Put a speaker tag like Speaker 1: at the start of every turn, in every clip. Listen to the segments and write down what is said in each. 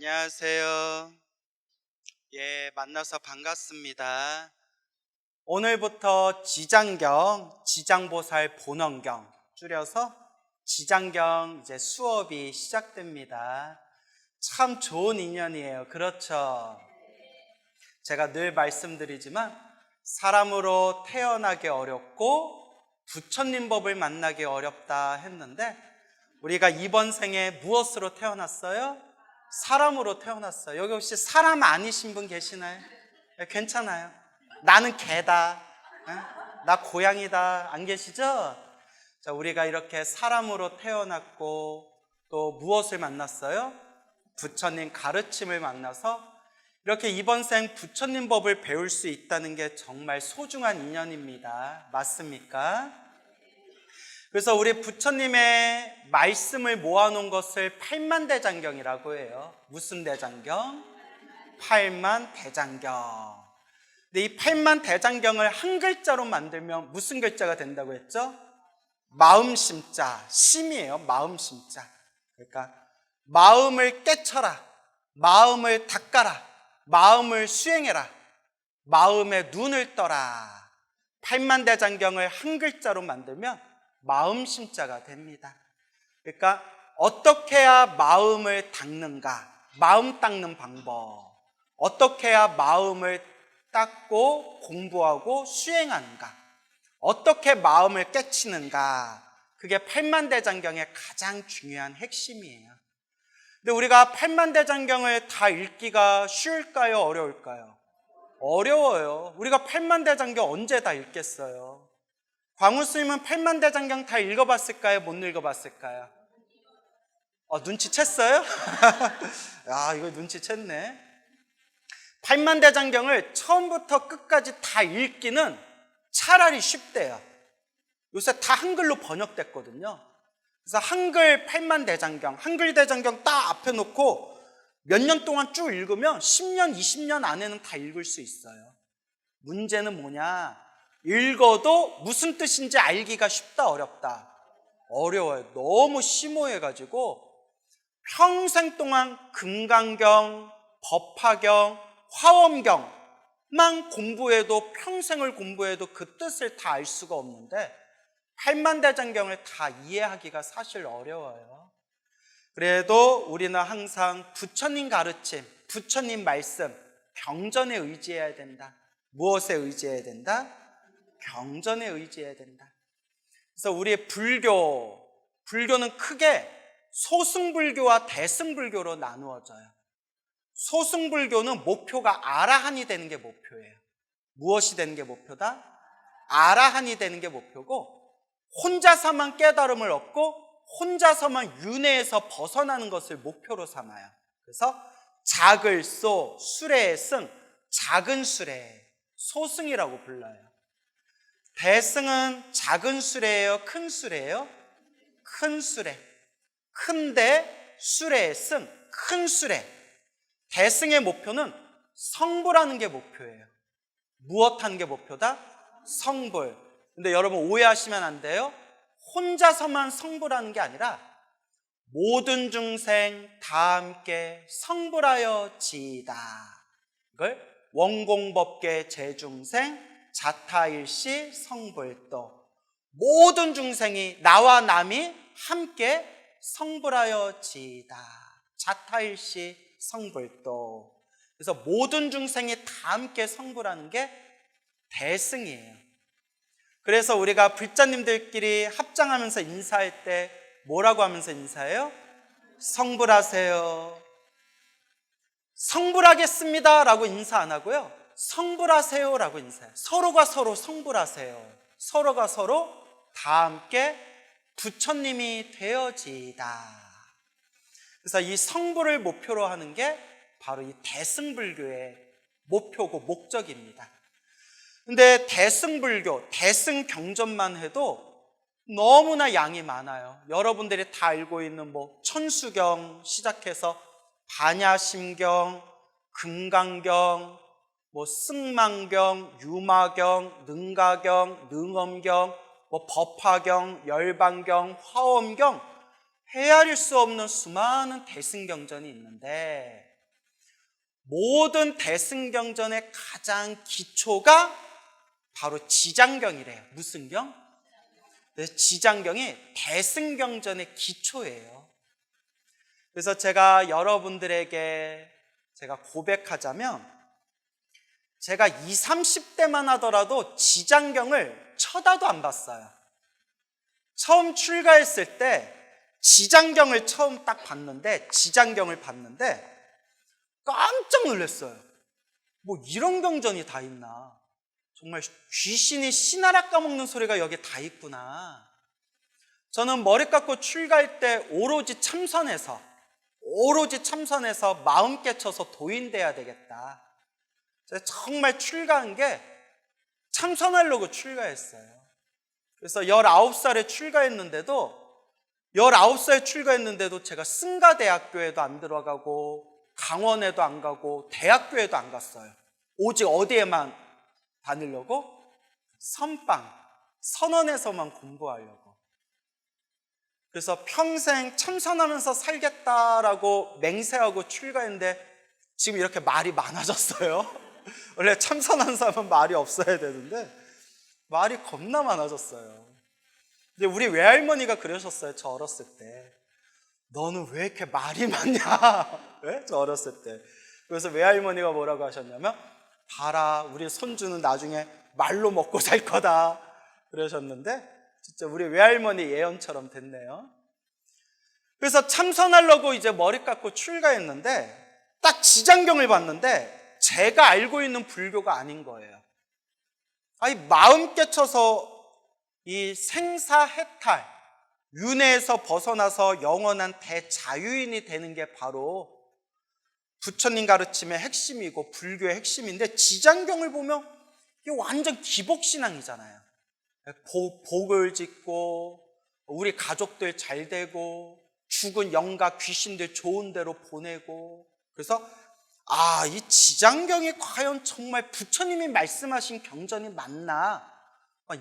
Speaker 1: 안녕하세요. 만나서 반갑습니다. 오늘부터 지장경, 지장보살 본원경, 줄여서 지장경 이제 수업이 시작됩니다. 참 좋은 인연이에요. 그렇죠? 제가 늘 말씀드리지만 사람으로 태어나기 어렵고 부처님 법을 만나기 어렵다 했는데 우리가 이번 생에 무엇으로 태어났어요? 사람으로 태어났어요. 여기 혹시 사람 아니신 분 계시나요? 괜찮아요. 나는 개다, 나 고양이다, 안 계시죠? 자, 우리가 이렇게 사람으로 태어났고 또 무엇을 만났어요? 부처님 가르침을 만나서 이렇게 이번 생 부처님 법을 배울 수 있다는 게 정말 소중한 인연입니다. 맞습니까? 그래서 우리 부처님의 말씀을 모아놓은 것을 팔만대장경이라고 해요. 무슨 대장경? 팔만대장경. 근데 이 팔만대장경을 한 글자로 만들면 무슨 글자가 된다고 했죠? 마음심자, 심이에요. 마음심자. 그러니까 마음을 깨쳐라, 마음을 닦아라, 마음을 수행해라, 마음의 눈을 떠라. 팔만대장경을 한 글자로 만들면 마음심자가 됩니다. 그러니까 어떻게 해야 마음을 닦는가, 마음 닦는 방법, 어떻게 해야 마음을 닦고 공부하고 수행하는가, 어떻게 마음을 깨치는가, 그게 팔만대장경의 가장 중요한 핵심이에요. 근데 우리가 팔만대장경을 다 읽기가 쉬울까요? 어려울까요? 어려워요. 우리가 팔만대장경 언제 다 읽겠어요? 광우 스님은 팔만대장경 다 읽어봤을까요? 못 읽어봤을까요? 눈치챘어요? 야, 이거 눈치챘네. 팔만대장경을 처음부터 끝까지 다 읽기는 차라리 쉽대요. 요새 다 한글로 번역됐거든요. 그래서 한글 팔만대장경, 한글 대장경 딱 앞에 놓고 몇 년 동안 쭉 읽으면 10년, 20년 안에는 다 읽을 수 있어요. 문제는 뭐냐? 읽어도 무슨 뜻인지 알기가 쉽다, 어렵다? 어려워요. 너무 심오해가지고 평생 동안 금강경, 법화경, 화엄경만 공부해도, 평생을 공부해도 그 뜻을 다 알 수가 없는데 팔만대장경을 다 이해하기가 사실 어려워요. 그래도 우리는 항상 부처님 가르침, 부처님 말씀, 경전에 의지해야 된다. 무엇에 의지해야 된다? 경전에 의지해야 된다. 그래서 우리 불교는 크게 소승불교와 대승불교로 나누어져요. 소승불교는 목표가 아라한이 되는 게 목표예요. 무엇이 되는 게 목표다? 아라한이 되는 게 목표고, 혼자서만 깨달음을 얻고 혼자서만 윤회에서 벗어나는 것을 목표로 삼아요. 그래서 작을소, 수레승, 작은 수레, 소승이라고 불러요. 대승은 작은 수레예요? 큰 수레예요? 큰 수레. 큰데 수레승, 큰 수레. 대승의 목표는 성불하는 게 목표예요. 무엇 하는 게 목표다? 성불. 근데 여러분 오해하시면 안 돼요. 혼자서만 성불하는 게 아니라 모든 중생 다 함께 성불하여 지이다. 이걸 원공법계 제중생 자타일시 성불도, 모든 중생이, 나와 남이 함께 성불하여 지이다. 자타일시 성불도. 그래서 모든 중생이 다 함께 성불하는 게 대승이에요. 그래서 우리가 불자님들끼리 합장하면서 인사할 때 뭐라고 하면서 인사해요? 성불하세요. 성불하겠습니다 라고 인사 안 하고요, 성불하세요 라고 인사해요. 서로가 서로 성불하세요. 서로가 서로 다 함께 부처님이 되어지이다. 그래서 이 성불을 목표로 하는 게 바로 이 대승불교의 목표고 목적입니다. 근데 대승불교, 대승경전만 해도 너무나 양이 많아요. 여러분들이 다 알고 있는 천수경 시작해서 반야심경, 금강경, 승망경, 유마경, 능가경, 능엄경, 법화경, 열반경, 화엄경, 헤아릴 수 없는 수많은 대승경전이 있는데 모든 대승경전의 가장 기초가 바로 지장경이래요. 무슨 경? 지장경이 대승경전의 기초예요. 그래서 제가 여러분들에게 제가 고백하자면, 제가 20, 30대만 하더라도 지장경을 쳐다도 안 봤어요. 처음 출가했을 때 지장경을 처음 딱 봤는데, 지장경을 봤는데 깜짝 놀랐어요. 뭐 이런 경전이 다 있나. 정말 귀신이 씨나라 까먹는 소리가 여기에 다 있구나. 저는 머리 깎고 출가할 때 오로지 참선해서 마음 깨쳐서 도인돼야 되겠다. 제가 정말 출가한 게 참선하려고 출가했어요. 그래서 19살에 출가했는데도 제가 승가대학교에도 안 들어가고 강원에도 안 가고 대학교에도 안 갔어요. 오직 어디에만 다니려고? 선원에서만 공부하려고. 그래서 평생 참선하면서 살겠다라고 맹세하고 출가했는데 지금 이렇게 말이 많아졌어요. 원래 참선하는 사람은 말이 없어야 되는데 말이 겁나 많아졌어요. 근데 우리 외할머니가 그러셨어요. 저 어렸을 때. 너는 왜 이렇게 말이 많냐? 왜? 저 어렸을 때. 그래서 외할머니가 뭐라고 하셨냐면, 봐라, 우리 손주는 나중에 말로 먹고 살 거다 그러셨는데, 진짜 우리 외할머니 예언처럼 됐네요. 그래서 참선하려고 이제 머리 깎고 출가했는데 딱 지장경을 봤는데 제가 알고 있는 불교가 아닌 거예요. 아니, 마음 깨쳐서 이 생사해탈, 윤회에서 벗어나서 영원한 대자유인이 되는 게 바로 부처님 가르침의 핵심이고 불교의 핵심인데, 지장경을 보면 이게 완전 기복신앙이잖아요. 복을 짓고 우리 가족들 잘 되고 죽은 영가 귀신들 좋은 데로 보내고. 그래서 이 지장경이 과연 정말 부처님이 말씀하신 경전이 맞나,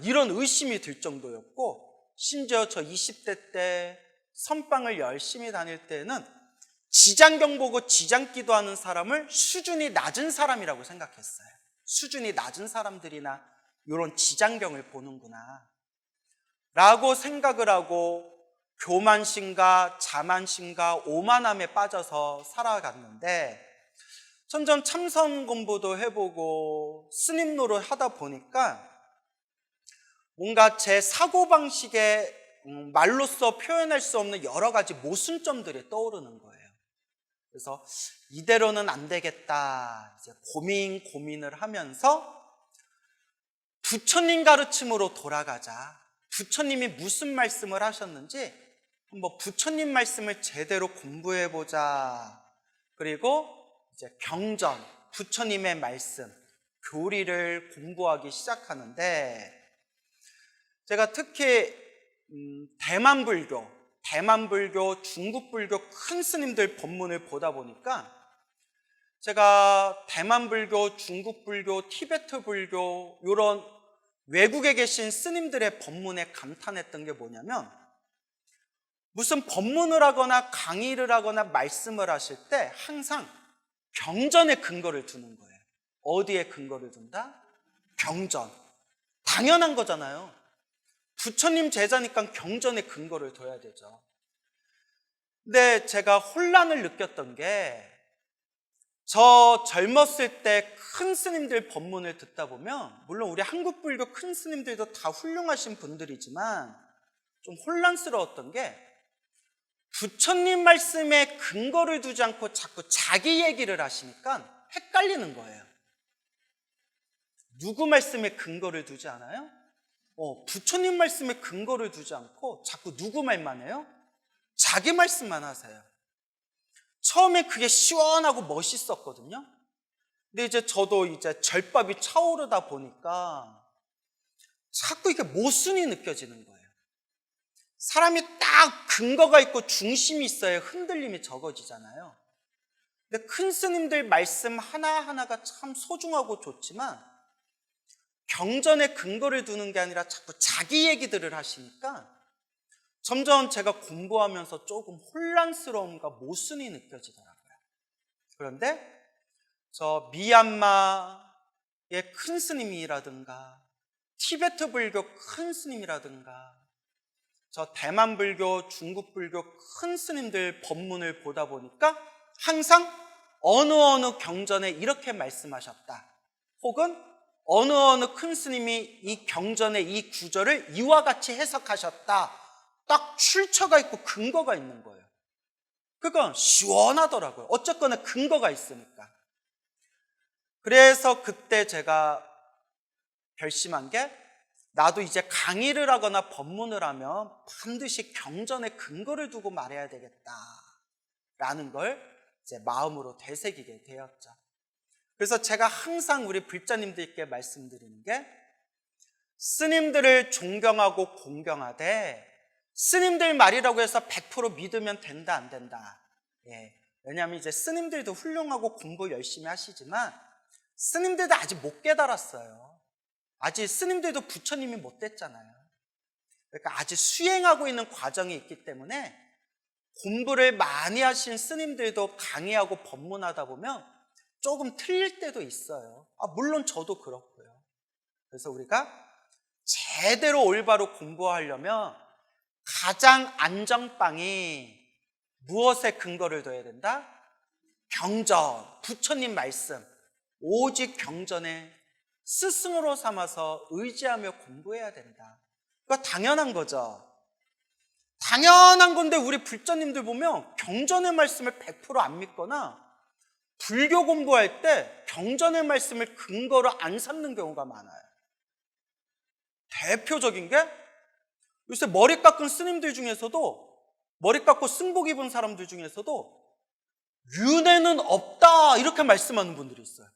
Speaker 1: 이런 의심이 들 정도였고, 심지어 저 20대 때 선방을 열심히 다닐 때는 지장경 보고 지장기도하는 사람을 수준이 낮은 사람이라고 생각했어요. 수준이 낮은 사람들이나 이런 지장경을 보는구나 라고 생각을 하고 교만심과 자만심과 오만함에 빠져서 살아갔는데, 점점 참선 공부도 해보고 스님 노릇 하다 보니까 뭔가 제 사고방식에 말로써 표현할 수 없는 여러 가지 모순점들이 떠오르는 거예요. 그래서 이대로는 안 되겠다, 이제 고민을 하면서 부처님 가르침으로 돌아가자. 부처님이 무슨 말씀을 하셨는지 한번 부처님 말씀을 제대로 공부해보자. 그리고 이제 경전, 부처님의 말씀, 교리를 공부하기 시작하는데, 제가 특히 대만 불교, 중국 불교 큰 스님들 법문을 보다 보니까 제가 대만 불교, 중국 불교, 티베트 불교 이런 외국에 계신 스님들의 법문에 감탄했던 게 뭐냐면, 무슨 법문을 하거나 강의를 하거나 말씀을 하실 때 항상 경전에 근거를 두는 거예요. 어디에 근거를 둔다? 경전. 당연한 거잖아요. 부처님 제자니까 경전에 근거를 둬야 되죠. 근데 제가 혼란을 느꼈던 게, 저 젊었을 때 큰 스님들 법문을 듣다 보면, 물론 우리 한국 불교 큰 스님들도 다 훌륭하신 분들이지만 좀 혼란스러웠던 게, 부처님 말씀에 근거를 두지 않고 자꾸 자기 얘기를 하시니까 헷갈리는 거예요. 누구 말씀에 근거를 두지 않아요? 부처님 말씀에 근거를 두지 않고 자꾸 누구 말만 해요? 자기 말씀만 하세요. 처음에 그게 시원하고 멋있었거든요. 근데 이제 저도 이제 절밥이 차오르다 보니까 자꾸 이게 모순이 느껴지는 거예요. 사람이 딱 근거가 있고 중심이 있어야 흔들림이 적어지잖아요. 근데 큰 스님들 말씀 하나하나가 참 소중하고 좋지만 경전에 근거를 두는 게 아니라 자꾸 자기 얘기들을 하시니까 점점 제가 공부하면서 조금 혼란스러움과 모순이 느껴지더라고요. 그런데 저 미얀마의 큰 스님이라든가 티베트 불교 큰 스님이라든가 저 대만 불교, 중국 불교 큰 스님들 법문을 보다 보니까 항상 어느 경전에 이렇게 말씀하셨다, 혹은 어느 큰 스님이 이 경전의 이 구절을 이와 같이 해석하셨다, 딱 출처가 있고 근거가 있는 거예요. 그건 시원하더라고요. 어쨌거나 근거가 있으니까. 그래서 그때 제가 결심한 게, 나도 이제 강의를 하거나 법문을 하면 반드시 경전에 근거를 두고 말해야 되겠다라는 걸 이제 마음으로 되새기게 되었죠. 그래서 제가 항상 우리 불자님들께 말씀드리는 게, 스님들을 존경하고 공경하되 스님들 말이라고 해서 100% 믿으면 된다 안 된다. 왜냐하면 이제 스님들도 훌륭하고 공부 열심히 하시지만 스님들도 아직 못 깨달았어요. 아직 스님들도 부처님이 못 됐잖아요. 그러니까 아직 수행하고 있는 과정이 있기 때문에 공부를 많이 하신 스님들도 강의하고 법문하다 보면 조금 틀릴 때도 있어요. 물론 저도 그렇고요. 그래서 우리가 제대로 올바로 공부하려면 가장 안전빵이 무엇에 근거를 둬야 된다? 경전, 부처님 말씀, 오직 경전에 스승으로 삼아서 의지하며 공부해야 된다. 그거 당연한 거죠. 당연한 건데 우리 불자님들 보면 경전의 말씀을 100% 안 믿거나 불교 공부할 때 경전의 말씀을 근거로 안 삼는 경우가 많아요. 대표적인 게, 요새 머리 깎은 스님들 중에서도, 머리 깎고 승복 입은 사람들 중에서도 윤회는 없다 이렇게 말씀하는 분들이 있어요.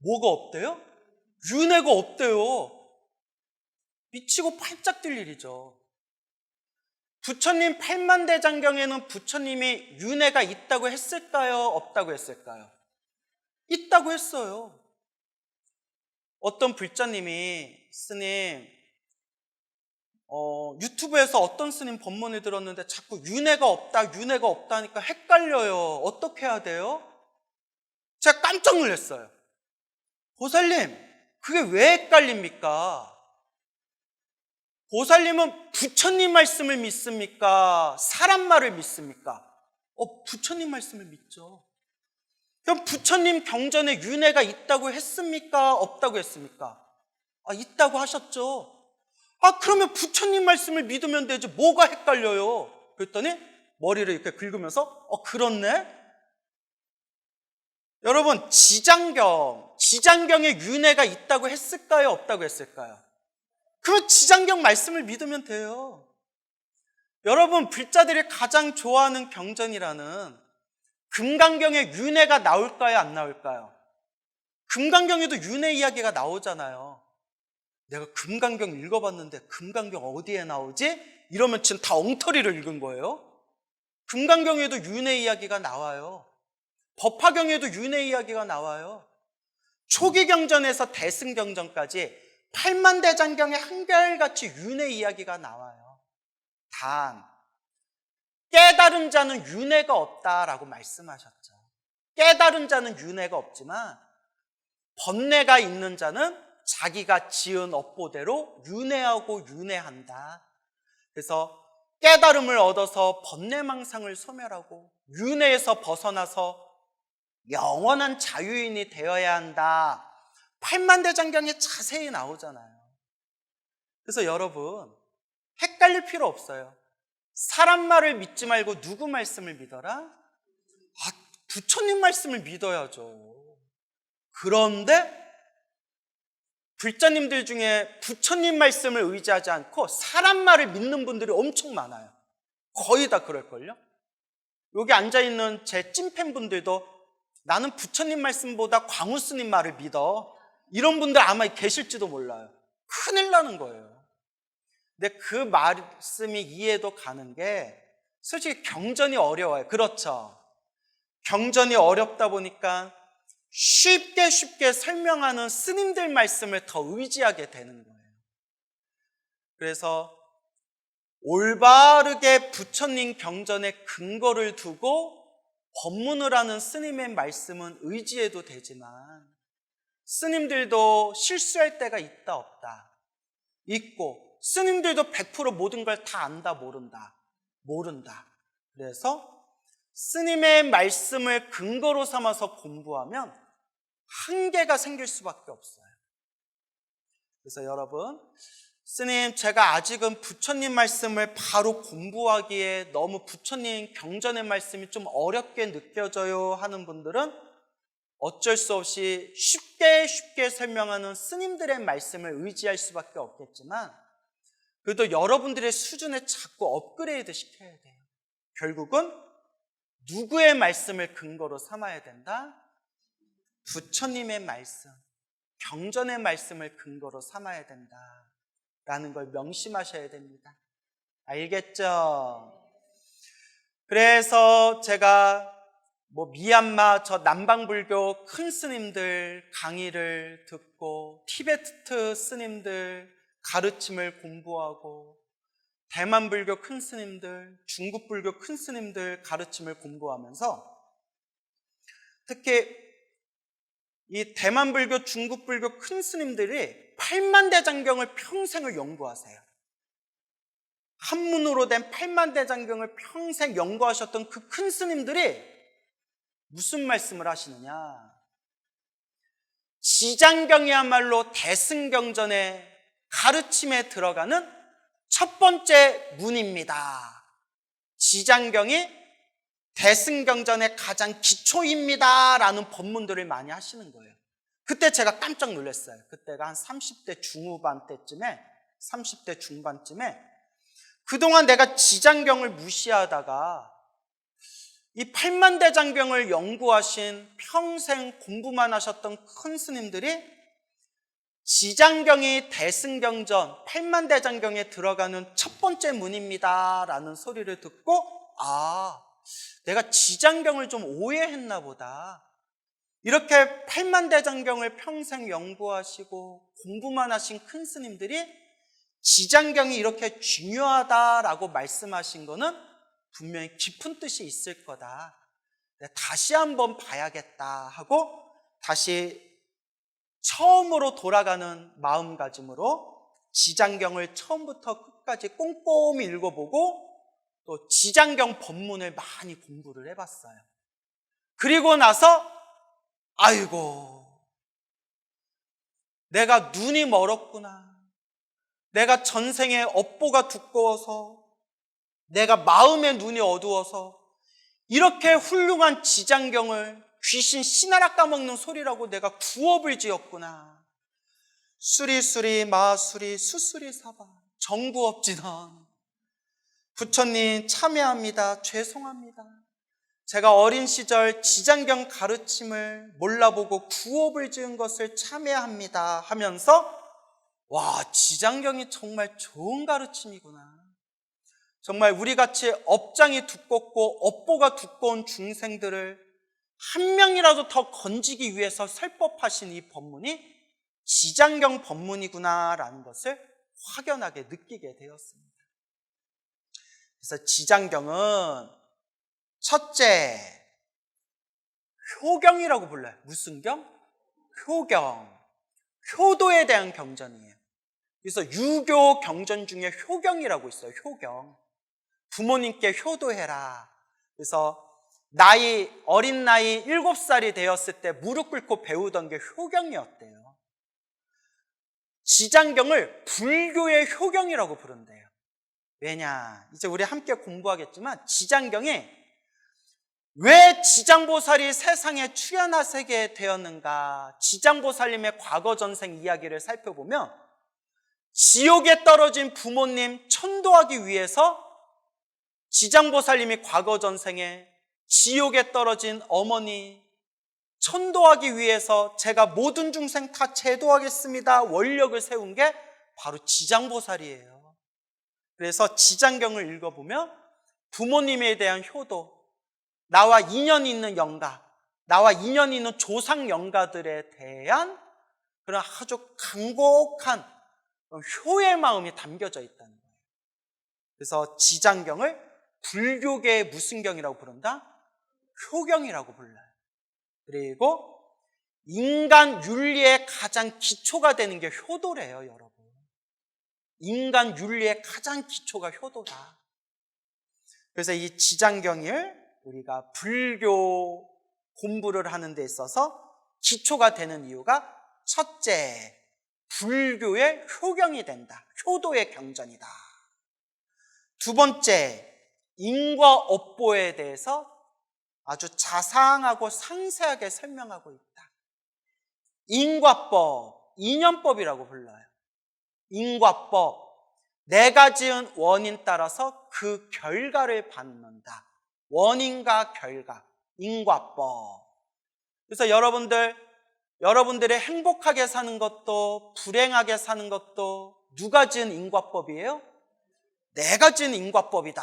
Speaker 1: 뭐가 없대요? 윤회가 없대요. 미치고 팔짝 뛸 일이죠. 부처님 팔만대장경에는 부처님이 윤회가 있다고 했을까요? 없다고 했을까요? 있다고 했어요. 어떤 불자님이, 스님, 유튜브에서 어떤 스님 법문을 들었는데 자꾸 윤회가 없다 하니까 헷갈려요. 어떻게 해야 돼요? 제가 깜짝 놀랐어요. 보살님, 그게 왜 헷갈립니까? 보살님은 부처님 말씀을 믿습니까? 사람 말을 믿습니까? 부처님 말씀을 믿죠. 그럼 부처님 경전에 윤회가 있다고 했습니까? 없다고 했습니까? 있다고 하셨죠. 그러면 부처님 말씀을 믿으면 되지 뭐가 헷갈려요? 그랬더니 머리를 이렇게 긁으면서 그렇네? 여러분, 지장경에 윤회가 있다고 했을까요? 없다고 했을까요? 그럼 지장경 말씀을 믿으면 돼요. 여러분, 불자들이 가장 좋아하는 경전이라는 금강경에 윤회가 나올까요? 안 나올까요? 금강경에도 윤회 이야기가 나오잖아요. 내가 금강경 읽어봤는데 금강경 어디에 나오지? 이러면 지금 다 엉터리를 읽은 거예요. 금강경에도 윤회 이야기가 나와요. 법화경에도 윤회 이야기가 나와요. 초기경전에서 대승경전까지 팔만대장경에 한결같이 윤회 이야기가 나와요. 단 깨달은 자는 윤회가 없다라고 말씀하셨죠. 깨달은 자는 윤회가 없지만 번뇌가 있는 자는 자기가 지은 업보대로 윤회하고 윤회한다. 그래서 깨달음을 얻어서 번뇌망상을 소멸하고 윤회에서 벗어나서 영원한 자유인이 되어야 한다. 팔만대장경에 자세히 나오잖아요. 그래서 여러분, 헷갈릴 필요 없어요. 사람 말을 믿지 말고 누구 말씀을 믿어라? 부처님 말씀을 믿어야죠. 그런데 불자님들 중에 부처님 말씀을 의지하지 않고 사람 말을 믿는 분들이 엄청 많아요. 거의 다 그럴걸요? 여기 앉아있는 제 찐팬분들도 나는 부처님 말씀보다 광우 스님 말을 믿어, 이런 분들 아마 계실지도 몰라요. 큰일 나는 거예요. 근데 그 말씀이 이해도 가는 게, 솔직히 경전이 어려워요. 그렇죠? 경전이 어렵다 보니까 쉽게 설명하는 스님들 말씀을 더 의지하게 되는 거예요. 그래서 올바르게 부처님 경전에 근거를 두고 법문을 하는 스님의 말씀은 의지해도 되지만 스님들도 실수할 때가 있다 없다. 있고 스님들도 100% 모든 걸 다 안다 모른다. 그래서 스님의 말씀을 근거로 삼아서 공부하면 한계가 생길 수밖에 없어요. 그래서 여러분, 스님 제가 아직은 부처님 말씀을 바로 공부하기에 너무 부처님 경전의 말씀이 좀 어렵게 느껴져요 하는 분들은 어쩔 수 없이 쉽게 설명하는 스님들의 말씀을 의지할 수밖에 없겠지만 그래도 여러분들의 수준에 자꾸 업그레이드 시켜야 돼요. 결국은 누구의 말씀을 근거로 삼아야 된다? 부처님의 말씀, 경전의 말씀을 근거로 삼아야 된다라는 걸 명심하셔야 됩니다. 알겠죠? 그래서 제가 미얀마 저 남방불교 큰 스님들 강의를 듣고 티베트 스님들 가르침을 공부하고 대만 불교 큰 스님들, 중국 불교 큰 스님들 가르침을 공부하면서 특히 이 대만 불교, 중국 불교 큰 스님들이 8만대장경을 평생을 연구하세요. 한문으로 된 8만대장경을 평생 연구하셨던 그 큰 스님들이 무슨 말씀을 하시느냐? 지장경이야말로 대승경전의 가르침에 들어가는 첫 번째 문입니다. 지장경이 대승경전의 가장 기초입니다 라는 법문들을 많이 하시는 거예요. 그때 제가 깜짝 놀랐어요. 그때가 한 30대 중후반 때쯤에 30대 중반쯤에 그동안 내가 지장경을 무시하다가 이 8만대장경을 연구하신 평생 공부만 하셨던 큰 스님들이 지장경이 대승경전 8만대장경에 들어가는 첫 번째 문입니다 라는 소리를 듣고 내가 지장경을 좀 오해했나 보다. 이렇게 8만대장경을 평생 연구하시고 공부만 하신 큰 스님들이 지장경이 이렇게 중요하다라고 말씀하신 거는 분명히 깊은 뜻이 있을 거다. 다시 한번 봐야겠다 하고 다시 처음으로 돌아가는 마음가짐으로 지장경을 처음부터 끝까지 꼼꼼히 읽어보고 또 지장경 법문을 많이 공부를 해봤어요. 그리고 나서 아이고 내가 눈이 멀었구나. 내가 전생에 업보가 두꺼워서 내가 마음의 눈이 어두워서 이렇게 훌륭한 지장경을 귀신 씨나라 까먹는 소리라고 내가 구업을 지었구나. 수리수리 마수리 수수리 사바 정구업지던 부처님 참회합니다. 죄송합니다. 제가 어린 시절 지장경 가르침을 몰라보고 구업을 지은 것을 참회합니다 하면서 지장경이 정말 좋은 가르침이구나. 정말 우리같이 업장이 두껍고 업보가 두꺼운 중생들을 한 명이라도 더 건지기 위해서 설법하신 이 법문이 지장경 법문이구나라는 것을 확연하게 느끼게 되었습니다. 그래서 지장경은 첫째, 효경이라고 불러요. 무슨 경? 효경. 효도에 대한 경전이에요. 그래서 유교 경전 중에 효경이라고 있어요. 효경. 부모님께 효도해라. 그래서 어린 나이 7살이 되었을 때 무릎 꿇고 배우던 게 효경이었대요. 지장경을 불교의 효경이라고 부른대요. 왜냐? 이제 우리 함께 공부하겠지만 지장경이 왜 지장보살이 세상에 출현하게 되었는가? 지장보살님의 과거 전생 이야기를 살펴보면 지옥에 떨어진 부모님 천도하기 위해서 지장보살님이 과거 전생에 지옥에 떨어진 어머니 천도하기 위해서 제가 모든 중생 다 제도하겠습니다 원력을 세운 게 바로 지장보살이에요. 그래서 지장경을 읽어보면 부모님에 대한 효도, 나와 인연이 있는 영가, 나와 인연이 있는 조상 영가들에 대한 그런 아주 간곡한 효의 마음이 담겨져 있다는 거예요. 그래서 지장경을 불교계의 무슨 경이라고 부른다? 효경이라고 불러요. 그리고 인간 윤리의 가장 기초가 되는 게 효도래요, 여러분. 인간 윤리의 가장 기초가 효도다. 그래서 이 지장경을 우리가 불교 공부를 하는 데 있어서 기초가 되는 이유가 첫째, 불교의 효경이 된다. 효도의 경전이다. 두 번째, 인과 업보에 대해서 아주 자상하고 상세하게 설명하고 있다. 인과법, 인연법이라고 불러요. 인과법, 내가 지은 원인 따라서 그 결과를 받는다. 원인과 결과, 인과법. 그래서 여러분들의 행복하게 사는 것도 불행하게 사는 것도 누가 지은 인과법이에요? 내가 지은 인과법이다.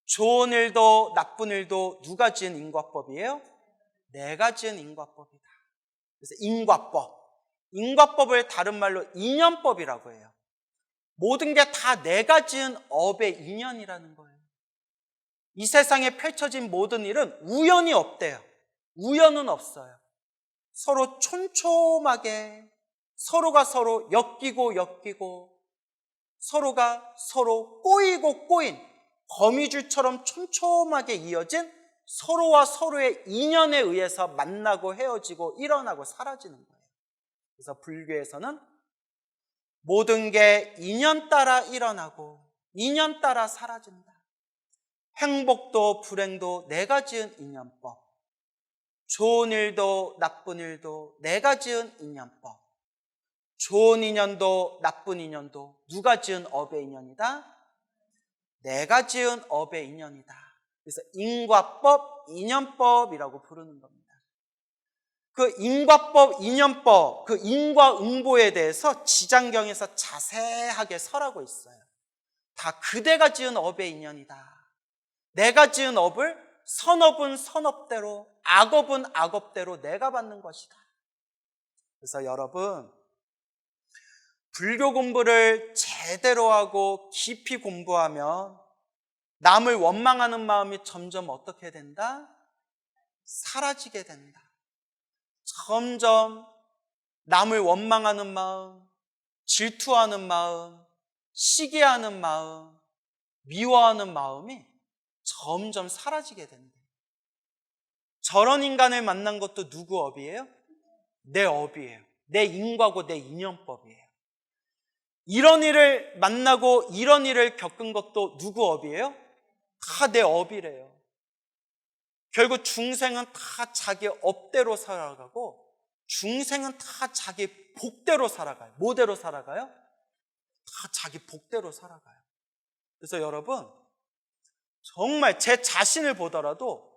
Speaker 1: 좋은 일도 나쁜 일도 누가 지은 인과법이에요? 내가 지은 인과법이다. 그래서 인과법. 인과법을 다른 말로 인연법이라고 해요. 모든 게 다 내가 지은 업의 인연이라는 거예요. 이 세상에 펼쳐진 모든 일은 우연이 없대요. 우연은 없어요. 서로 촘촘하게 서로가 서로 엮이고 서로가 서로 꼬이고 꼬인 거미줄처럼 촘촘하게 이어진 서로와 서로의 인연에 의해서 만나고 헤어지고 일어나고 사라지는 거예요. 그래서 불교에서는 모든 게 인연 따라 일어나고 인연 따라 사라진다. 행복도 불행도 내가 지은 인연법. 좋은 일도 나쁜 일도 내가 지은 인연법. 좋은 인연도 나쁜 인연도 누가 지은 업의 인연이다? 내가 지은 업의 인연이다. 그래서 인과법, 인연법이라고 부르는 겁니다. 그 인과법, 인연법, 그 인과응보에 대해서 지장경에서 자세하게 설하고 있어요. 다 그대가 지은 업의 인연이다. 내가 지은 업을 선업은 선업대로, 악업은 악업대로 내가 받는 것이다. 그래서 여러분, 불교 공부를 제대로 하고 깊이 공부하면 남을 원망하는 마음이 점점 어떻게 된다? 사라지게 된다. 점점 남을 원망하는 마음, 질투하는 마음, 시기하는 마음, 미워하는 마음이 점점 사라지게 된다. 저런 인간을 만난 것도 누구 업이에요? 내 업이에요. 내 인과고 내 인연법이에요. 이런 일을 만나고 이런 일을 겪은 것도 누구 업이에요? 다 내 업이래요. 결국 중생은 다 자기 업대로 살아가고 중생은 다 자기 복대로 살아가요. 뭐대로 살아가요? 다 자기 복대로 살아가요. 그래서 여러분, 정말 제 자신을 보더라도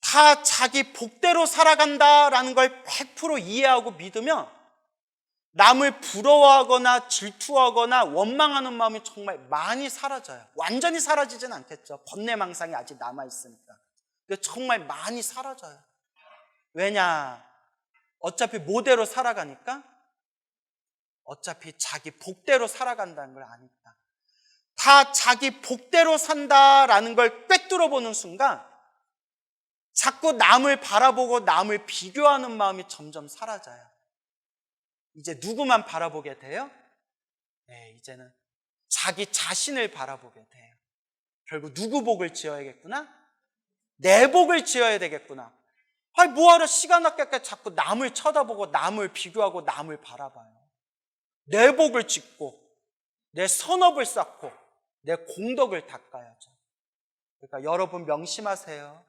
Speaker 1: 다 자기 복대로 살아간다라는 걸 100% 이해하고 믿으면 남을 부러워하거나 질투하거나 원망하는 마음이 정말 많이 사라져요. 완전히 사라지진 않겠죠. 번뇌망상이 아직 남아있으니까. 근데 정말 많이 사라져요. 왜냐? 어차피 뭐대로 살아가니까? 어차피 자기 복대로 살아간다는 걸 아니까. 다 자기 복대로 산다라는 걸 꿰뚫어 보는 순간 자꾸 남을 바라보고 남을 비교하는 마음이 점점 사라져요. 이제 누구만 바라보게 돼요? 네, 이제는 자기 자신을 바라보게 돼요. 결국 누구 복을 지어야겠구나? 내 복을 지어야 되겠구나. 아니, 뭐하러 시간 아깝게 자꾸 남을 쳐다보고 남을 비교하고 남을 바라봐요. 내 복을 짓고 내 선업을 쌓고 내 공덕을 닦아야죠. 그러니까 여러분 명심하세요.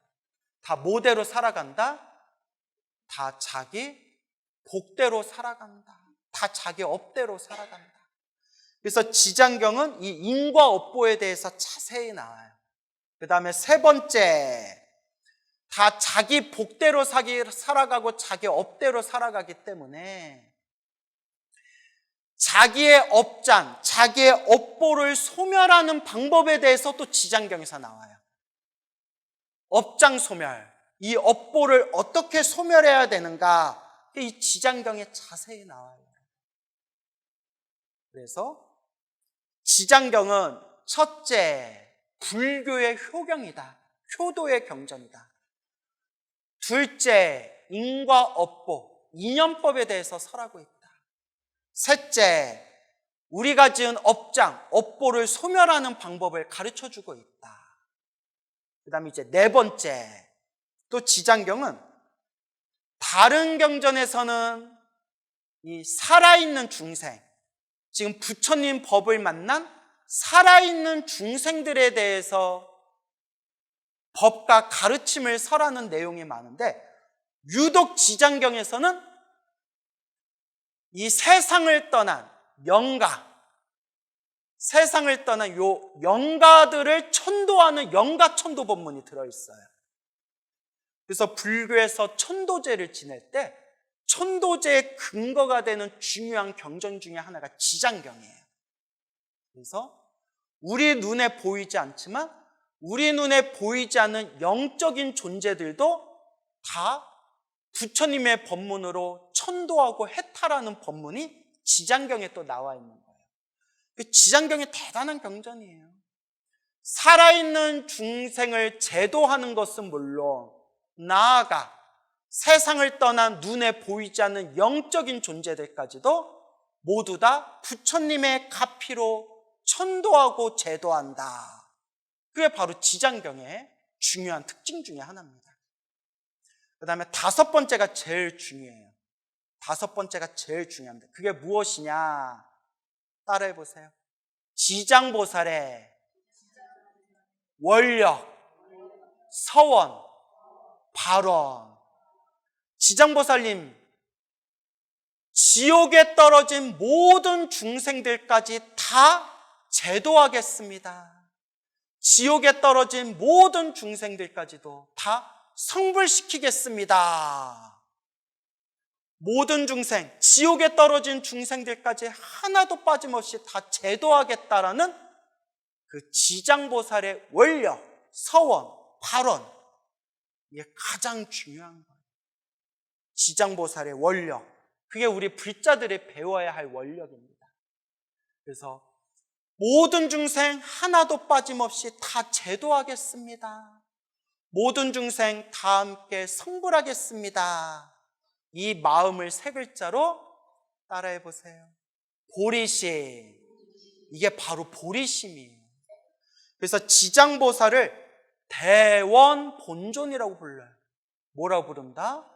Speaker 1: 다 뭐대로 살아간다? 다 자기 복대로 살아간다. 다 자기 업대로 살아간다. 그래서 지장경은 이 인과업보에 대해서 자세히 나와요. 그 다음에 세 번째, 다 자기 복대로 살아가고 자기 업대로 살아가기 때문에 자기의 업장, 자기의 업보를 소멸하는 방법에 대해서 또 지장경에서 나와요. 업장 소멸, 이 업보를 어떻게 소멸해야 되는가, 이 지장경에 자세히 나와요. 그래서 지장경은 첫째, 불교의 효경이다. 효도의 경전이다. 둘째, 인과 업보, 인연법에 대해서 설하고 있다. 셋째, 우리가 지은 업장, 업보를 소멸하는 방법을 가르쳐주고 있다. 그 다음에 이제 네 번째, 또 지장경은 다른 경전에서는 이 살아있는 중생, 지금 부처님 법을 만난 살아있는 중생들에 대해서 법과 가르침을 설하는 내용이 많은데, 유독 지장경에서는 이 세상을 떠난 영가, 세상을 떠난 요 영가들을 천도하는 영가천도 법문이 들어있어요. 그래서 불교에서 천도제를 지낼 때 천도제의 근거가 되는 중요한 경전 중에 하나가 지장경이에요. 그래서 우리 눈에 보이지 않지만 우리 눈에 보이지 않는 영적인 존재들도 다 부처님의 법문으로 천도하고 해탈하는 법문이 지장경에 또 나와 있는 거예요. 그 지장경이 대단한 경전이에요. 살아있는 중생을 제도하는 것은 물론 나아가 세상을 떠난 눈에 보이지 않는 영적인 존재들까지도 모두 다 부처님의 가피로 천도하고 제도한다. 그게 바로 지장경의 중요한 특징 중에 하나입니다. 그 다음에 다섯 번째가 제일 중요해요. 다섯 번째가 제일 중요합니다. 그게 무엇이냐? 따라해 보세요. 지장보살의 원력, 서원, 발원. 지장보살님, 지옥에 떨어진 모든 중생들까지 다 제도하겠습니다. 지옥에 떨어진 모든 중생들까지도 다 성불시키겠습니다. 모든 중생, 지옥에 떨어진 중생들까지 하나도 빠짐없이 다 제도하겠다라는 그 지장보살의 원력, 서원, 발원, 이게 가장 중요한 거예요. 지장보살의 원력, 그게 우리 불자들이 배워야 할 원력입니다. 그래서 모든 중생 하나도 빠짐없이 다 제도하겠습니다. 모든 중생 다 함께 성불하겠습니다. 이 마음을 세 글자로 따라해 보세요. 보리심. 이게 바로 보리심이에요. 그래서 지장보살을 대원본존이라고 불러요. 뭐라고 부른다?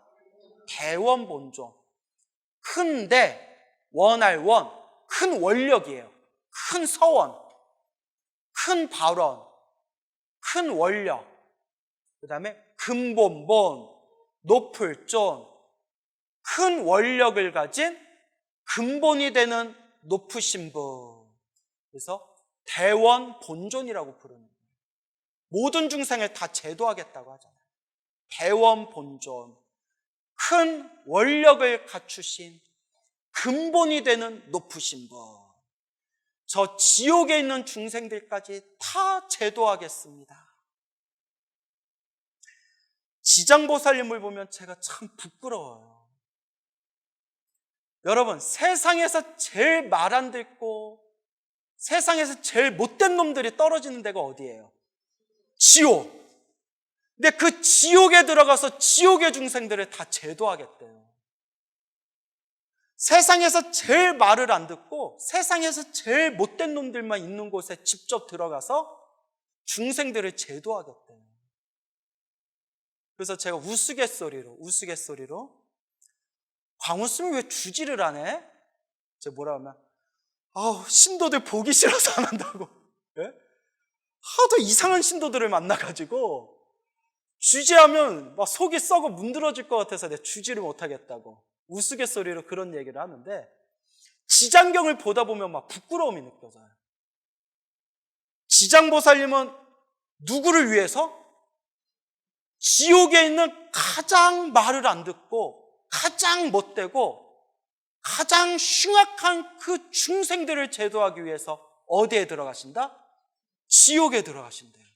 Speaker 1: 대원본존. 큰데 원할 원, 큰 원력이에요. 큰 서원, 큰 발원, 큰 원력, 그 다음에 근본본, 높을 존, 큰 원력을 가진 근본이 되는 높으신 분. 그래서 대원 본존이라고 부르는 거예요. 모든 중생을 다 제도하겠다고 하잖아요. 대원 본존, 큰 원력을 갖추신 근본이 되는 높으신 분. 저 지옥에 있는 중생들까지 다 제도하겠습니다. 지장보살님을 보면 제가 참 부끄러워요. 여러분, 세상에서 제일 말 안 듣고 세상에서 제일 못된 놈들이 떨어지는 데가 어디예요? 지옥. 근데 그 지옥에 들어가서 지옥의 중생들을 다 제도하겠대요. 세상에서 제일 말을 안 듣고 세상에서 제일 못된 놈들만 있는 곳에 직접 들어가서 중생들을 제도하겠대요. 그래서 제가 우스갯소리로 광우스는 왜 주지를 안 해? 제가 뭐라 하면 신도들 보기 싫어서 안 한다고. 예? 하도 이상한 신도들을 만나가지고 주지하면 막 속이 썩어 문드러질 것 같아서 내가 주지를 못하겠다고 우스갯소리로 그런 얘기를 하는데, 지장경을 보다 보면 막 부끄러움이 느껴져요. 지장보살님은 누구를 위해서? 지옥에 있는 가장 말을 안 듣고 가장 못되고 가장 흉악한 그 중생들을 제도하기 위해서 어디에 들어가신다? 지옥에 들어가신대요.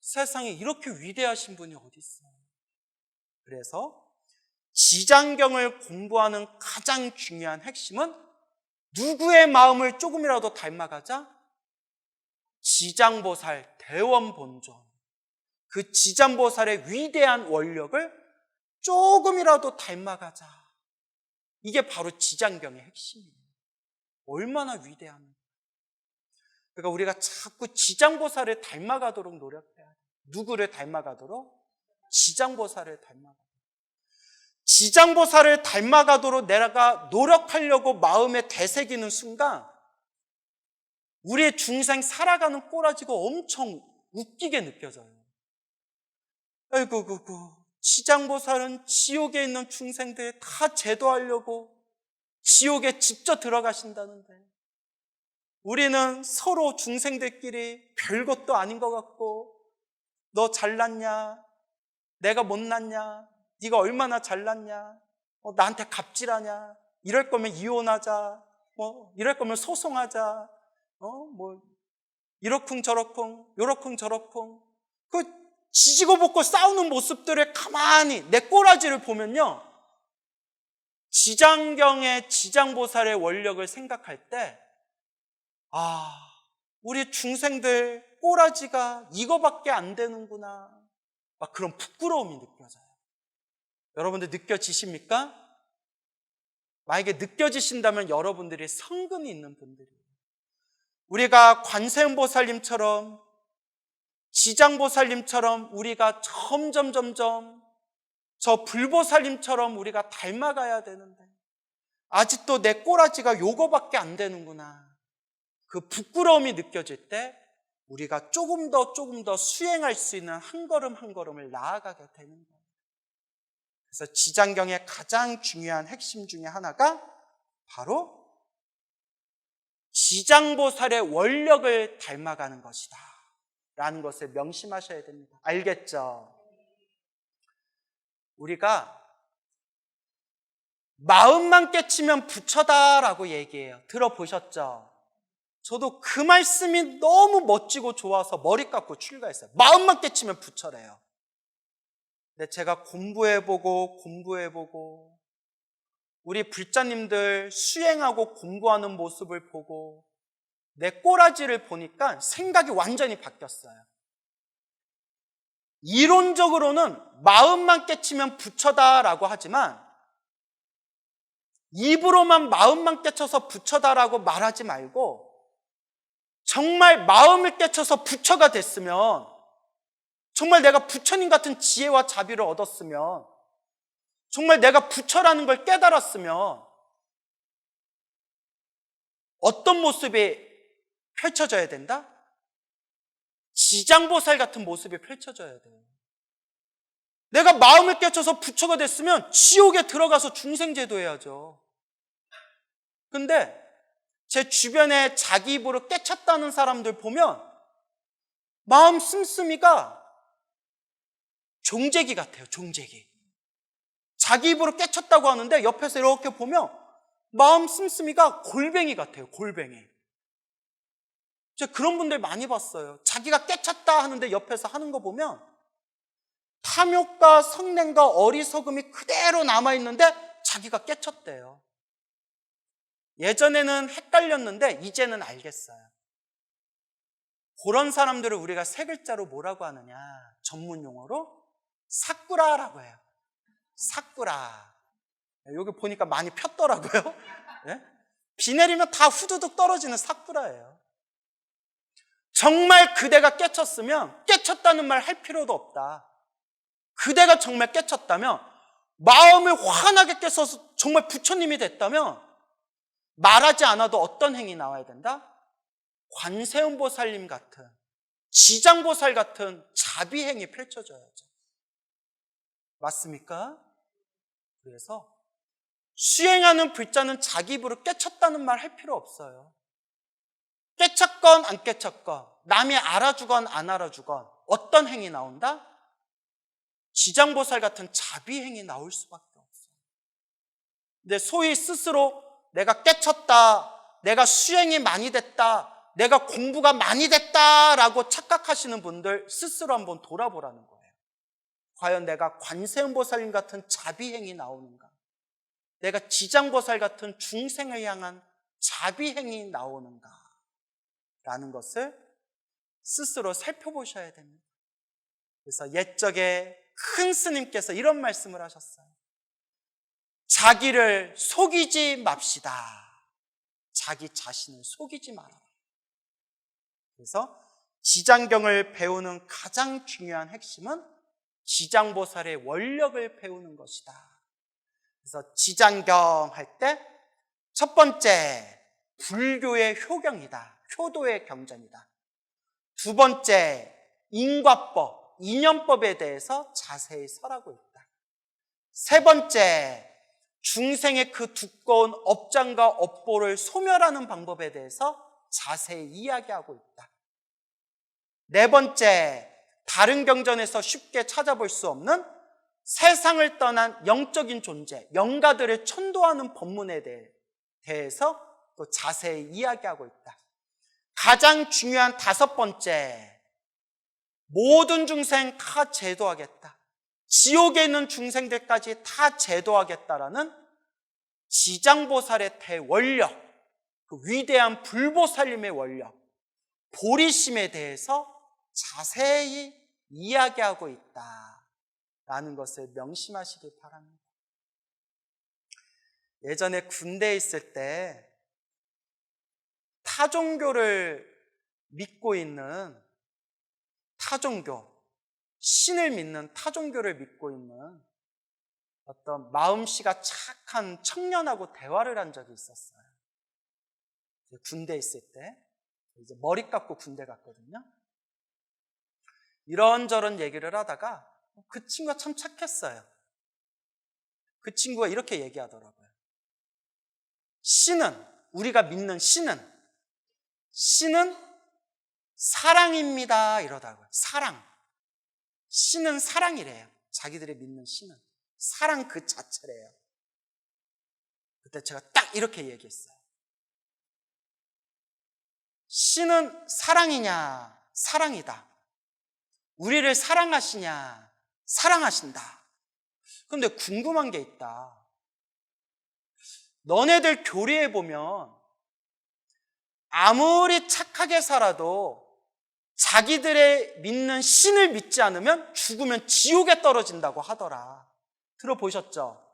Speaker 1: 세상에 이렇게 위대하신 분이 어디 있어요? 그래서 지장경을 공부하는 가장 중요한 핵심은 누구의 마음을 조금이라도 닮아가자? 지장보살 대원본존, 그 지장보살의 위대한 원력을 조금이라도 닮아가자. 이게 바로 지장경의 핵심이에요. 얼마나 위대합니까? 그러니까 우리가 자꾸 지장보살을 닮아가도록 노력해야 돼요. 누구를 닮아가도록? 지장보살을 닮아가도록. 지장보살을 닮아가도록 내가 노력하려고 마음에 되새기는 순간 우리의 중생 살아가는 꼬라지가 엄청 웃기게 느껴져요. 아이고, 지장보살은 지옥에 있는 중생들 다 제도하려고 지옥에 직접 들어가신다는데 우리는 서로 중생들끼리 별것도 아닌 것 같고 너 잘났냐? 내가 못났냐? 네가 얼마나 잘났냐? 나한테 갑질하냐? 이럴 거면 이혼하자. 이럴 거면 소송하자. 이러쿵 저러쿵 요러쿵 저러쿵 그 지지고 볶고 싸우는 모습들을 가만히 내 꼬라지를 보면요, 지장경의 지장보살의 원력을 생각할 때 우리 중생들 꼬라지가 이거밖에 안 되는구나, 막 그런 부끄러움이 느껴져요. 여러분들 느껴지십니까? 만약에 느껴지신다면 여러분들이 성금이 있는 분들이에요. 우리가 관세음보살님처럼 지장보살님처럼 우리가 점점 저 불보살님처럼 우리가 닮아가야 되는데 아직도 내 꼬라지가 요거밖에 안 되는구나, 그 부끄러움이 느껴질 때 우리가 조금 더 수행할 수 있는 한 걸음 한 걸음을 나아가게 되는 거예요. 그래서 지장경의 가장 중요한 핵심 중에 하나가 바로 지장보살의 원력을 닮아가는 것이다 라는 것을 명심하셔야 됩니다. 알겠죠? 우리가 마음만 깨치면 부처다라고 얘기해요. 들어보셨죠? 저도 그 말씀이 너무 멋지고 좋아서 머리 깎고 출가했어요. 마음만 깨치면 부처래요. 근데 제가 공부해보고 우리 불자님들 수행하고 공부하는 모습을 보고 내 꼬라지를 보니까 생각이 완전히 바뀌었어요. 이론적으로는 마음만 깨치면 부처다라고 하지만 입으로만 마음만 깨쳐서 부처다라고 말하지 말고 정말 마음을 깨쳐서 부처가 됐으면, 정말 내가 부처님 같은 지혜와 자비를 얻었으면, 정말 내가 부처라는 걸 깨달았으면 어떤 모습이 펼쳐져야 된다? 지장보살 같은 모습이 펼쳐져야 돼요. 내가 마음을 깨쳐서 부처가 됐으면 지옥에 들어가서 중생제도 해야죠. 근데 제 주변에 자기 입으로 깨쳤다는 사람들 보면 마음 씀씀이가 종재기 같아요. 종재기. 자기 입으로 깨쳤다고 하는데 옆에서 이렇게 보면 마음 씀씀이가 골뱅이 같아요. 골뱅이. 제가 그런 분들 많이 봤어요. 자기가 깨쳤다 하는데 옆에서 하는 거 보면 탐욕과 성냄과 어리석음이 그대로 남아있는데 자기가 깨쳤대요. 예전에는 헷갈렸는데 이제는 알겠어요. 그런 사람들을 우리가 세 글자로 뭐라고 하느냐, 전문 용어로 사꾸라라고 해요. 사꾸라. 여기 보니까 많이 폈더라고요. 네? 비 내리면 다 후두둑 떨어지는 사꾸라예요. 정말 그대가 깨쳤으면 깨쳤다는 말 할 필요도 없다. 그대가 정말 깨쳤다면, 마음을 환하게 깨서 정말 부처님이 됐다면 말하지 않아도 어떤 행위 나와야 된다? 관세음보살님 같은, 지장보살 같은 자비행이 펼쳐져야죠. 맞습니까? 그래서 수행하는 불자는 자기 입으로 깨쳤다는 말 할 필요 없어요. 깨쳤건 안 깨쳤건, 남이 알아주건 안 알아주건 어떤 행위 나온다? 지장보살 같은 자비행이 나올 수밖에 없어요. 근데 소위 스스로 내가 깨쳤다, 내가 수행이 많이 됐다, 내가 공부가 많이 됐다라고 착각하시는 분들 스스로 한번 돌아보라는 거예요. 과연 내가 관세음보살님 같은 자비행이 나오는가? 내가 지장보살 같은 중생을 향한 자비행이 나오는가? 라는 것을 스스로 살펴보셔야 됩니다. 그래서 옛적에 큰 스님께서 이런 말씀을 하셨어요. 자기를 속이지 맙시다. 자기 자신을 속이지 말아라. 그래서 지장경을 배우는 가장 중요한 핵심은 지장보살의 원력을 배우는 것이다. 그래서 지장경 할 때 첫 번째, 불교의 효경이다. 효도의 경전이다. 두 번째, 인과법, 인연법에 대해서 자세히 설하고 있다. 세 번째, 중생의 그 두꺼운 업장과 업보를 소멸하는 방법에 대해서 자세히 이야기하고 있다. 네 번째, 다른 경전에서 쉽게 찾아볼 수 없는 세상을 떠난 영적인 존재, 영가들을 천도하는 법문에 대해서 또 자세히 이야기하고 있다. 가장 중요한 다섯 번째, 모든 중생 다 제도하겠다. 지옥에 있는 중생들까지 다 제도하겠다라는 지장보살의 대원력, 그 위대한 불보살님의 원력, 보리심에 대해서 자세히 이야기하고 있다라는 것을 명심하시기 바랍니다. 예전에 군대에 있을 때 타종교를 믿고 있는 타종교, 신을 믿는 타종교를 믿고 있는 어떤 마음씨가 착한 청년하고 대화를 한 적이 있었어요. 군대에 있을 때 이제 머리 깎고 군대 갔거든요. 이런저런 얘기를 하다가 그 친구가 참 착했어요. 그 친구가 이렇게 얘기하더라고요. 신은, 우리가 믿는 신은 사랑입니다 이러더라고요. 사랑. 신은 사랑이래요. 자기들이 믿는 신은 사랑 그 자체래요. 그때 제가 딱 이렇게 얘기했어요. 신은 사랑이냐? 사랑이다. 우리를 사랑하시냐? 사랑하신다. 그런데 궁금한 게 있다. 너네들 교리에 보면 아무리 착하게 살아도 자기들의 믿는 신을 믿지 않으면 죽으면 지옥에 떨어진다고 하더라. 들어보셨죠?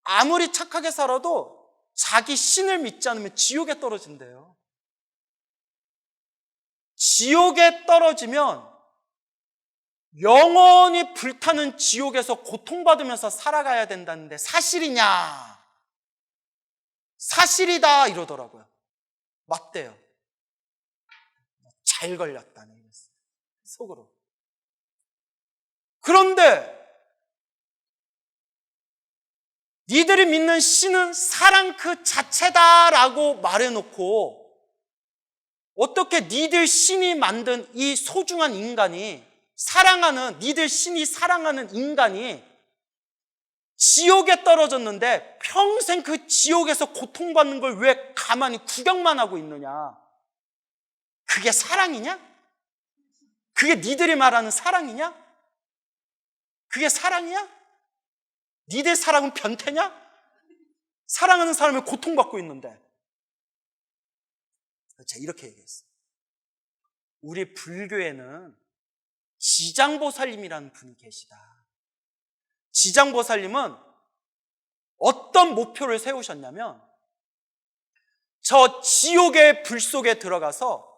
Speaker 1: 아무리 착하게 살아도 자기 신을 믿지 않으면 지옥에 떨어진대요. 지옥에 떨어지면 영원히 불타는 지옥에서 고통받으면서 살아가야 된다는데 사실이냐? 사실이다 이러더라고요. 맞대요. 잘 걸렸다네 이랬어요. 속으로. 그런데 니들이 믿는 신은 사랑 그 자체다라고 말해놓고 어떻게 니들 신이 만든 이 소중한 인간이 사랑하는, 니들 신이 사랑하는 인간이 지옥에 떨어졌는데 평생 그 지옥에서 고통받는 걸 왜 가만히 구경만 하고 있느냐? 그게 사랑이냐? 그게 니들이 말하는 사랑이냐? 그게 사랑이야? 니들 사랑은 변태냐? 사랑하는 사람이 고통받고 있는데. 제가 이렇게 얘기했어요. 우리 불교에는 지장보살님이라는 분이 계시다. 지장보살님은 어떤 목표를 세우셨냐면 저 지옥의 불 속에 들어가서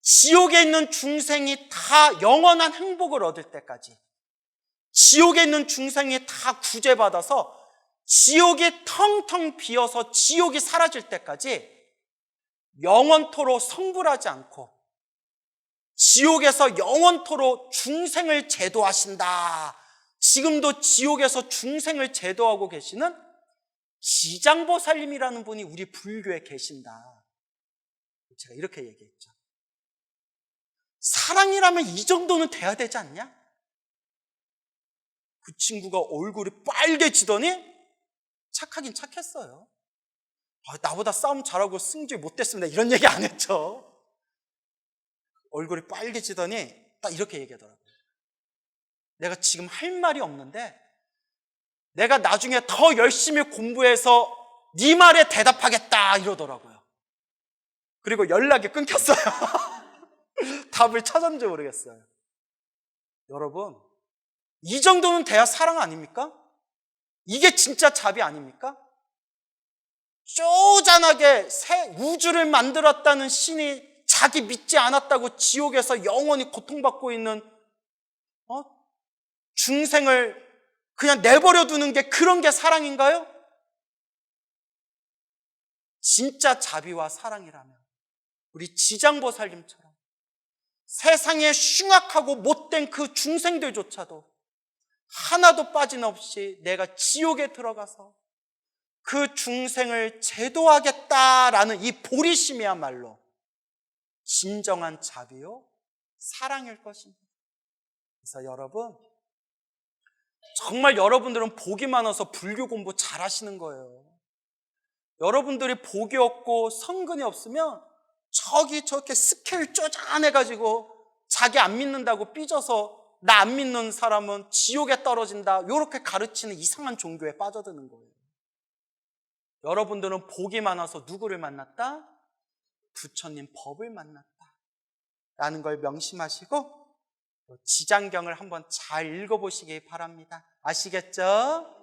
Speaker 1: 지옥에 있는 중생이 다 영원한 행복을 얻을 때까지, 지옥에 있는 중생이 다 구제받아서 지옥이 텅텅 비어서 지옥이 사라질 때까지 영원토록 성불하지 않고 지옥에서 영원토록 중생을 제도하신다. 지금도 지옥에서 중생을 제도하고 계시는 지장보살님이라는 분이 우리 불교에 계신다. 제가 이렇게 얘기했죠. 사랑이라면 이 정도는 돼야 되지 않냐? 그 친구가 얼굴이 빨개지더니 착하긴 착했어요. 나보다 싸움 잘하고 승질 못됐습니다 이런 얘기 안 했죠. 얼굴이 빨개지더니 딱 이렇게 얘기하더라고요. 내가 지금 할 말이 없는데 내가 나중에 더 열심히 공부해서 네 말에 대답하겠다 이러더라고요. 그리고 연락이 끊겼어요. 답을 찾았는지 모르겠어요. 여러분, 이 정도는 돼야 사랑 아닙니까? 이게 진짜 자비 아닙니까? 쪼잔하게 새 우주를 만들었다는 신이 자기 믿지 않았다고 지옥에서 영원히 고통받고 있는 중생을 그냥 내버려 두는 게 그런 게 사랑인가요? 진짜 자비와 사랑이라면 우리 지장보살님처럼 세상에 흉악하고 못된 그 중생들조차도 하나도 빠짐없이 내가 지옥에 들어가서 그 중생을 제도하겠다라는 이 보리심이야말로 진정한 자비요 사랑일 것입니다. 그래서 여러분, 정말 여러분들은 복이 많아서 불교 공부 잘하시는 거예요. 여러분들이 복이 없고 성근이 없으면 저렇게 스케일 쪼잔해가지고 자기 안 믿는다고 삐져서 나 안 믿는 사람은 지옥에 떨어진다, 이렇게 가르치는 이상한 종교에 빠져드는 거예요. 여러분들은 복이 많아서 누구를 만났다? 부처님 법을 만났다 라는 걸 명심하시고 지장경을 한번 잘 읽어보시기 바랍니다. 아시겠죠?